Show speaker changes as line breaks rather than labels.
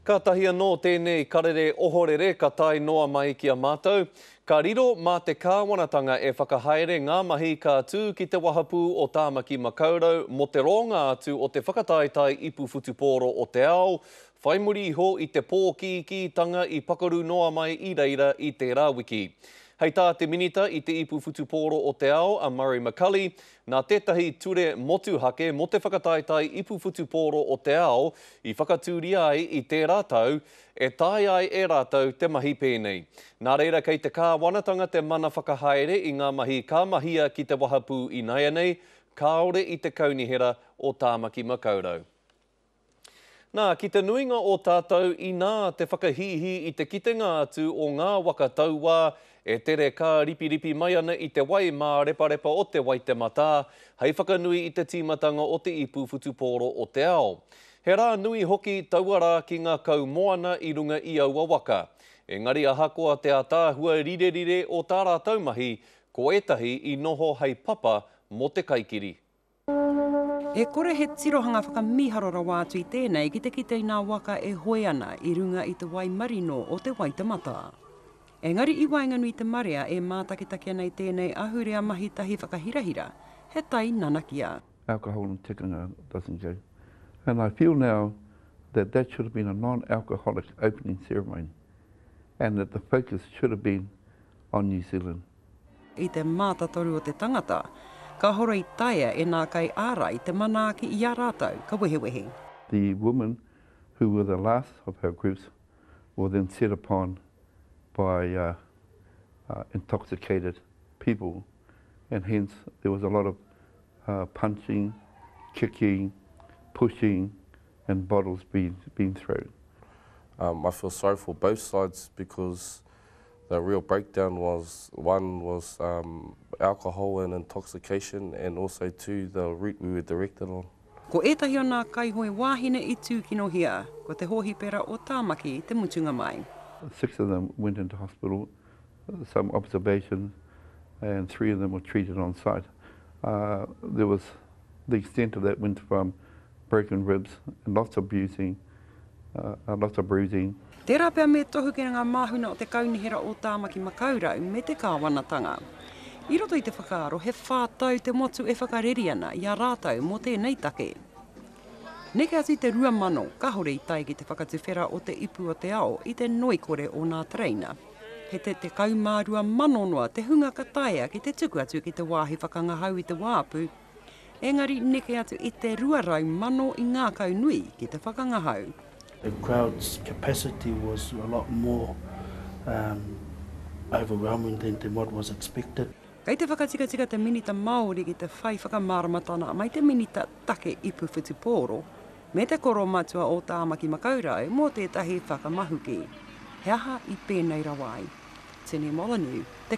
Ka tahi anō tēnei karere ohorere ka tai noa mai ki a mātou. Ka riro mā te kāwanatanga e whakahaere ngā mahi ka tū ki te wahapū o Tāmaki Makaurau mo te ronga atu o te whakataetai ipu whutupōro o te ao. Whai muri iho i te pōkikitanga i pakaru noa mai i reira i te rāwiki. Hei tā te minita i te ipu whutupōro o te ao a Murray McCully, nā tētahi ture motuhake mo te whakataetai ipu whutupōro o te ao i whakatūri ai i te rātau, e tai ai e rātau te mahi pēnei. Nā reira kei te kāwanatanga te mana whakahaere i ngā mahi ka mahia ki te wahapū i Naianei, kāore i te kaunihera o Tāmaki Makaurau. Nā, ki te nuinga o tātou i nā te whakahihi i te kitenga atu o ngā waka taua, e tere ka ripiripi mai ana i te wai mā reparepa o te Waitemata, hei whakanui i te tīmatanga o te ipu whutupōro o te ao. He rā nui hoki tauara ki ngā kaumoana i runga i aua waka. Engari ahakoa te atāhua rirerire o tā rātau mahi, ko etahi i noho hei papa mo te kaikiri.
E kore he tirohanga whakamiharora wātu i tēnei ki te kitei nā waka e hoi ana i runga i te wai marino o te Waitemata. Engari i wainganui te marea e mātakitaki nei tēnei ahurea mahi tahi whakahirahira, he tai nanakia.
Alcohol and tikanga doesn't go. And I feel now that that should have been a non-alcoholic opening ceremony and that the focus should have been on New Zealand.
I te mātatoru o te tangata, ka horo i taia e nā kai ārai te manaaki i a rātau, ka wehewehe.
The women who were the last of her groups were then set upon by intoxicated people, and hence there was a lot of punching, kicking, pushing, and bottles being thrown.
I feel sorry for both sides because the real breakdown was, one was alcohol and intoxication, and also two, the route we were directed on.
Ko etahi o nā kaihoi wāhine i tūkinohia, ko te hohipera o Tāmaki te mutunga mai.
6 of them went into hospital, some observations, and 3 of them were treated on site. There was, the extent of that went from broken ribs, and lots of bruising,
Tērā pia me tohu ki ngā māhuna o te kaunihera o Tāmaki Makaurau me te kāwanatanga. I roto i te whakaaro, he whātau te motu e whakareri ana i a rātau mō tēnei take. Neke atu i te rua mano, ka hore i tai ki te whakatuwhera o te ipu o te ao i te noikore o nā treina. He te kaumārua manonoa te hunga ka taia ki te tuku atu ki te wāhi whakangahau i te wāpu. Engari neke atu i te ruarau mano i ngā kaunui ki te whakangahau.
The crowd's capacity was a lot more overwhelming than what was expected.
Kei te whakatika te minita Māori ki te whai whakamāramatana mai te minita take ipu whutupōro, me te koro matua o Tāmaki Makaurau mō tētahi whakamahuki. He aha i pēnei rawai. Tēnei Molyneux, te